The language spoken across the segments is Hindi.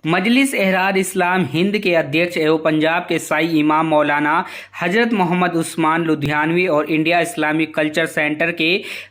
मजलिस एहरार इस्लाम हिंद के अध्यक्ष एवं पंजाब के शाही इमाम मौलाना हजरत मोहम्मद उस्मान लुधियानवी और इंडिया इस्लामिक कल्चर सेंटर के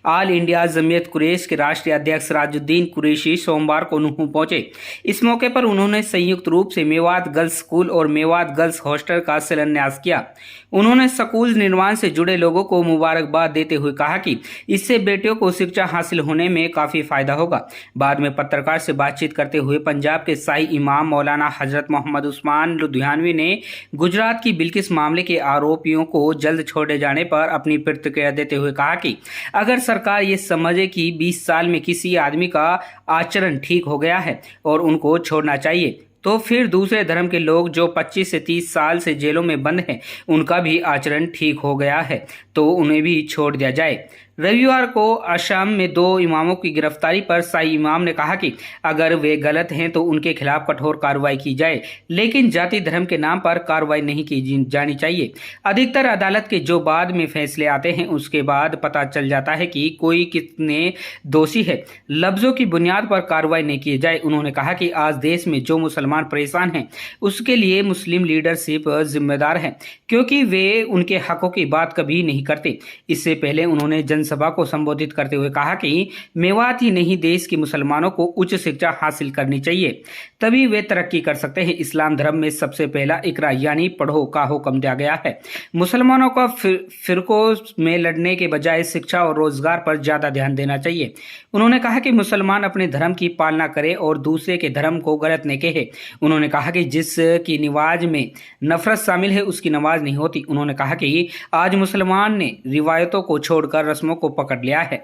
ऑल इंडिया जमीयत कुरैश के राष्ट्रीय अध्यक्ष राजुद्दीन कुरैशी सोमवार को नूंह पहुंचे। इस मौके पर उन्होंने संयुक्त रूप से मेवात गर्ल्स स्कूल और मेवात गर्ल्स हॉस्टल का शिलान्यास किया। उन्होंने स्कूल निर्माण से जुड़े लोगों को मुबारकबाद देते हुए कहा कि इससे बेटियों को शिक्षा हासिल होने में काफ़ी फायदा होगा। बाद में पत्रकार से बातचीत करते हुए पंजाब के शाही इमाम मौलाना हजरत मोहम्मद उस्मान लुधियानवी ने गुजरात की बिल्किस मामले के आरोपियों को जल्द छोड़े जाने पर अपनी प्रतिक्रिया देते हुए कहा कि अगर सरकार ये समझे कि 20 साल में किसी आदमी का आचरण ठीक हो गया है और उनको छोड़ना चाहिए, तो फिर दूसरे धर्म के लोग जो 25 से 30 साल से जेलों में बंद हैं, उनका भी आचरण ठीक हो गया है तो उन्हें भी छोड़ दिया जाए। रविवार को असम में 2 इमामों की गिरफ्तारी पर शाही इमाम ने कहा कि अगर वे गलत हैं तो उनके खिलाफ कठोर कार्रवाई की जाए, लेकिन जाति धर्म के नाम पर कार्रवाई नहीं की जानी चाहिए। अधिकतर अदालत के जो बाद में फैसले आते हैं उसके बाद पता चल जाता है कि कोई कितने दोषी है, लफ्जों की बुनियाद पर कार्रवाई नहीं की जाए। उन्होंने कहा कि आज देश में जो मुसलमान परेशान हैं उसके लिए मुस्लिम लीडरशिप जिम्मेदार है, क्योंकि वे उनके हकों की बात कभी नहीं करते। इससे पहले उन्होंने जनसभा को संबोधित करते हुए कहा कि मेवात ही नहीं देश के मुसलमानों को उच्च शिक्षा हासिल करनी चाहिए, तभी वे तरक्की कर सकते हैं। इस्लाम धर्म में सबसे पहला इकरा यानी पढ़ो का हुक्म दिया गया है। मुसलमानों को फिरकों में लड़ने के बजाय शिक्षा और रोजगार पर ज्यादा ध्यान देना चाहिए। उन्होंने कहा कि मुसलमान अपने धर्म की पालना करे और दूसरे के धर्म को गलत न कहे। उन्होंने कहा कि जिसकी नमाज में नफरत शामिल है उसकी नमाज नहीं होती। उन्होंने कहा कि आज मुसलमान ने रिवायतों को छोड़कर रस्मों को पकड़ लिया है।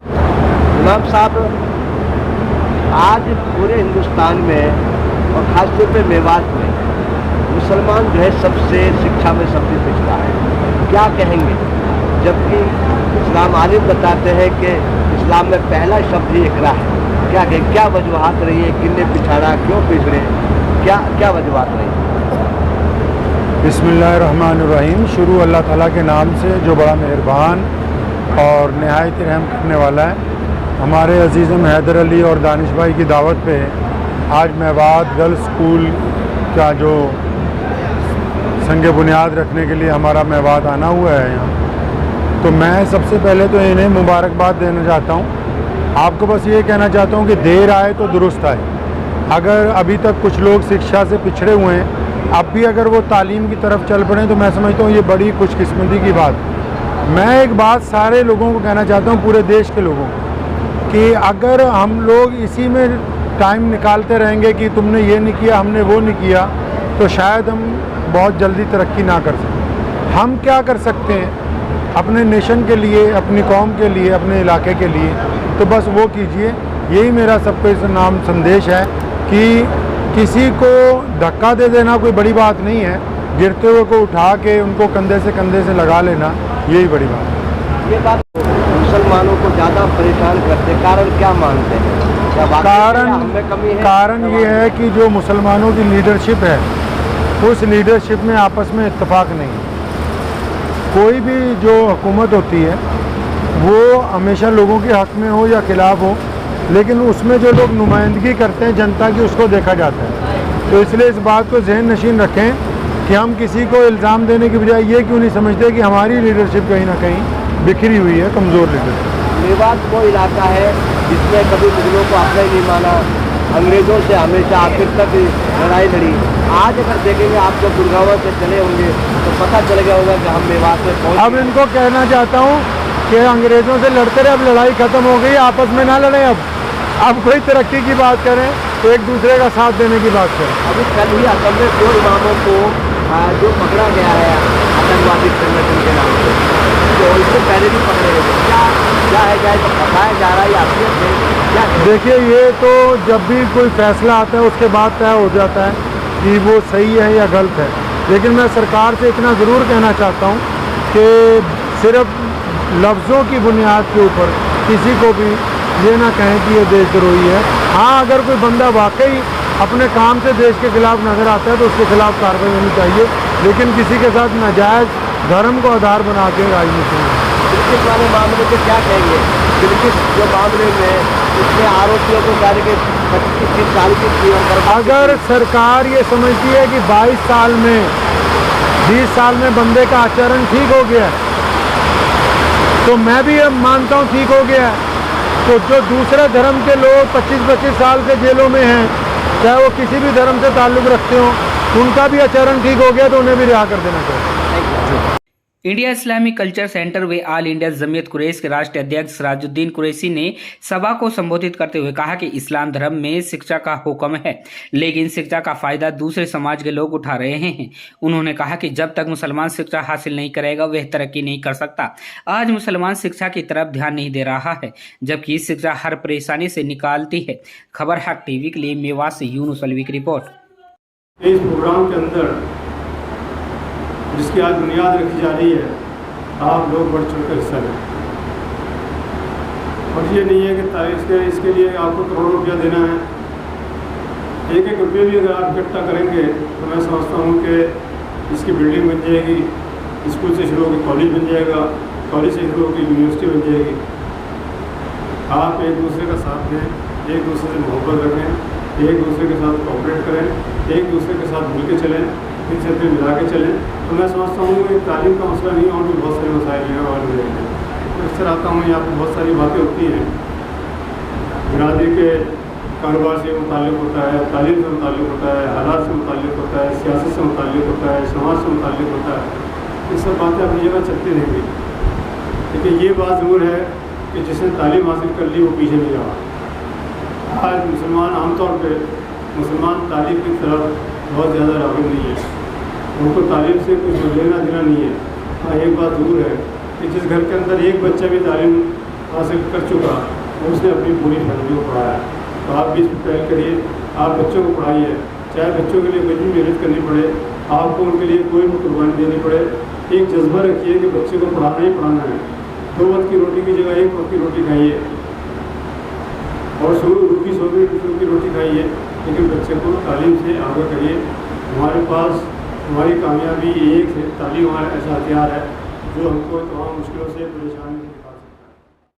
इमाम साहब, आज पूरे हिंदुस्तान में और खासतौर पे मेवात में मुसलमान जो है सबसे शिक्षा में सबसे पिछड़ा है। क्या कहेंगे, जबकि इस्लाम आलिम बताते हैं कि इस्लाम में पहला शब्द ही इकरा है। क्या कहें, क्या वजूहात रही है, किन्ने पिछाड़ा, क्यों पिछड़े, क्या वजूहात रही है? बिस्मिल्लाहिर्रहमानिर्रहीम। शुरू अल्लाह ताला के नाम से जो बड़ा मेहरबान और नहायत रहम करने वाला है। हमारे अजीज़म हैदर अली और दानिश भाई की दावत पे आज मेवात गर्ल्स स्कूल का जो संग बुनियाद रखने के लिए हमारा मेवात आना हुआ है यहाँ, तो मैं सबसे पहले तो इन्हें मुबारकबाद देना चाहता हूँ। आपको बस ये कहना चाहता हूँ कि देर आए तो दुरुस्त आए। अगर अभी तक कुछ लोग शिक्षा से पिछड़े हुए हैं, अब भी अगर वो तालीम की तरफ चल पड़े तो मैं समझता हूँ ये बड़ी खुशकिस्मती की बात। मैं एक बात सारे लोगों को कहना चाहता हूँ, पूरे देश के लोगों को, कि अगर हम लोग इसी में टाइम निकालते रहेंगे कि तुमने ये नहीं किया, हमने वो नहीं किया, तो शायद हम बहुत जल्दी तरक्की ना कर सकें। हम क्या कर सकते हैं अपने नेशन के लिए, अपनी कौम के लिए, अपने इलाके के लिए, तो बस वो कीजिए। यही मेरा सबको इस नाम संदेश है कि किसी को धक्का दे देना कोई बड़ी बात नहीं है, गिरते हुए को उठा के उनको कंधे से लगा लेना यही बड़ी बात है। ये बात मुसलमानों को ज़्यादा परेशान करते, कारण क्या मानते हैं? क्या कारण ये है कि जो मुसलमानों की लीडरशिप है उस लीडरशिप में आपस में इत्तेफाक नहीं है। कोई भी जो हुकूमत होती है वो हमेशा लोगों के हक़ में हो या खिलाफ हो, लेकिन उसमें जो लोग नुमाइंदगी करते हैं जनता की, उसको देखा जाता है। तो इसलिए इस बात को जहन नशीन रखें कि हम किसी को इल्ज़ाम देने की बजाय ये क्यों नहीं समझते कि हमारी लीडरशिप कहीं ना कहीं बिखरी हुई है, कमज़ोर लीडरशिप। मेवात वो इलाका है जिसमें कभी मुगलों को अपना ही नहीं माना, अंग्रेज़ों से हमेशा आखिर तक लड़ाई लड़ी। आज अगर देखेंगे आप जब गुड़गांव से चले होंगे तो पता चल गया होगा कि हम मेवात में पहुँच। अब इनको कहना चाहता हूँ कि अंग्रेज़ों से लड़ते रहे, अब लड़ाई ख़त्म हो गई, आपस में ना लड़ें। अब कोई तरक्की की बात करें तो एक दूसरे का साथ देने की बात करें। अभी कल ही असम में 2 इमामों को जो पकड़ा गया है आतंकवादी संगठन के नाम से, तो इससे पहले भी पकड़े गए। क्या है, क्या तो बताया जा रहा है या क्या? देखिए, ये तो जब भी कोई फैसला आता है उसके बाद तय हो जाता है कि वो सही है या गलत है। लेकिन मैं सरकार से इतना ज़रूर कहना चाहता हूँ कि सिर्फ लफ्ज़ों की बुनियाद के ऊपर किसी को भी ये ना कहें कि ये देशद्रोही है। हाँ, अगर कोई बंदा वाकई अपने काम से देश के खिलाफ नज़र आता है तो उसके खिलाफ कार्रवाई होनी चाहिए, लेकिन किसी के साथ नाजायज़ धर्म को आधार बना के राजनीति में। बिल्किस वाले मामले में क्या कहेंगे? बिल्किस जो मामले में इसमें आरोपियों को जाने के 25 साल की थी और बर्बाद अगर सरकार ये समझती है कि 22 साल में 20 साल में बंदे का आचरण ठीक हो गया तो मैं भी अब मानता हूँ ठीक हो गया। तो जो दूसरे धर्म के लोग 25-25 साल से जेलों में हैं, चाहे वो किसी भी धर्म से ताल्लुक़ रखते हो, उनका भी आचरण ठीक हो गया तो उन्हें भी रिहा कर देना चाहिए। इंडिया इस्लामिक कल्चर सेंटर व ऑल इंडिया जमीयत कुरैश के राष्ट्रीय अध्यक्ष सिराजुद्दीन कुरैशी ने सभा को संबोधित करते हुए कहा कि इस्लाम धर्म में शिक्षा का हुक्म है, लेकिन शिक्षा का फायदा दूसरे समाज के लोग उठा रहे हैं। उन्होंने कहा कि जब तक मुसलमान शिक्षा हासिल नहीं करेगा वह तरक्की नहीं कर सकता। आज मुसलमान शिक्षा की तरफ ध्यान नहीं दे रहा है, जबकि शिक्षा हर परेशानी से निकालती है। खबर हक टीवी के लिए मेवात से यूनुस अलवी की रिपोर्ट। इस प्रोग्राम के अंदर जिसकी आज बुनियाद रखी जा रही है, आप लोग बढ़ चढ़ कर हिस्सा लें। और ये नहीं है कि इसके लिए आपको करोड़ों रुपया देना है। एक एक रुपये भी अगर आप इकट्ठा करेंगे तो मैं समझता हूँ कि इसकी बिल्डिंग बन जाएगी, स्कूल से शुरू होकर कॉलेज बन जाएगा, कॉलेज से शुरू होकर यूनिवर्सिटी बन जाएगी। आप एक दूसरे का साथ दें, एक दूसरे से मोहब्बत रखें, एक दूसरे के साथ कोऑपरेट करें, एक दूसरे के साथ मिल के चलें, इन सब पे मिला के चलें। तो मैं समझता हूँ कि तालीम का मसला नहीं, और भी बहुत सारे मसाइल हैं। और मैं अक्सर आता हूँ, यहाँ पर बहुत सारी बातें होती हैं, बिरादरी के कारोबार से मुताल्लिक़ होता है, तालीम से मुताल्लिक़ होता है, हालात से मुताल्लिक़ होता है, सियासत से मुताल्लिक़ होता है, समाज से मुताल्लिक़ होता है। ये सब बातें अपनी जगह चलती रहेंगी, लेकिन ये बात ज़रूर है कि जिसने तालीम हासिल कर ली वो पीछे नहीं रहा। आज मुसलमान आमतौर पर मुसलमान तालीम की तरफ बहुत ज़्यादा राग़िब नहीं है, उनको तालीम से कुछ लेना देना नहीं है। हाँ, एक बात ज़रूर है कि जिस घर के अंदर एक बच्चा भी तालीम हासिल कर चुका उसने अपनी पूरी फैमिली को पढ़ाया। तो आप भी इसमें पहल करिए, आप बच्चों को पढ़ाइए, चाहे बच्चों के लिए कोई भी मेहनत करनी पड़े, आपको उनके लिए कोई भी कुर्बानी देनी पड़े। एक जज्बा रखिए कि बच्चे को पढ़ाना ही पढ़ाना है। 2 वक्त की रोटी की जगह 1 वक्त की रोटी खाइए, और रुकी सो की रोटी खाइए, लेकिन बच्चे को तालीम से आगे करिए। हमारे पास हमारी कामयाबी एक है, तालीम हमारा ऐसा हथियार है जो हमको तमाम मुश्किलों से परेशान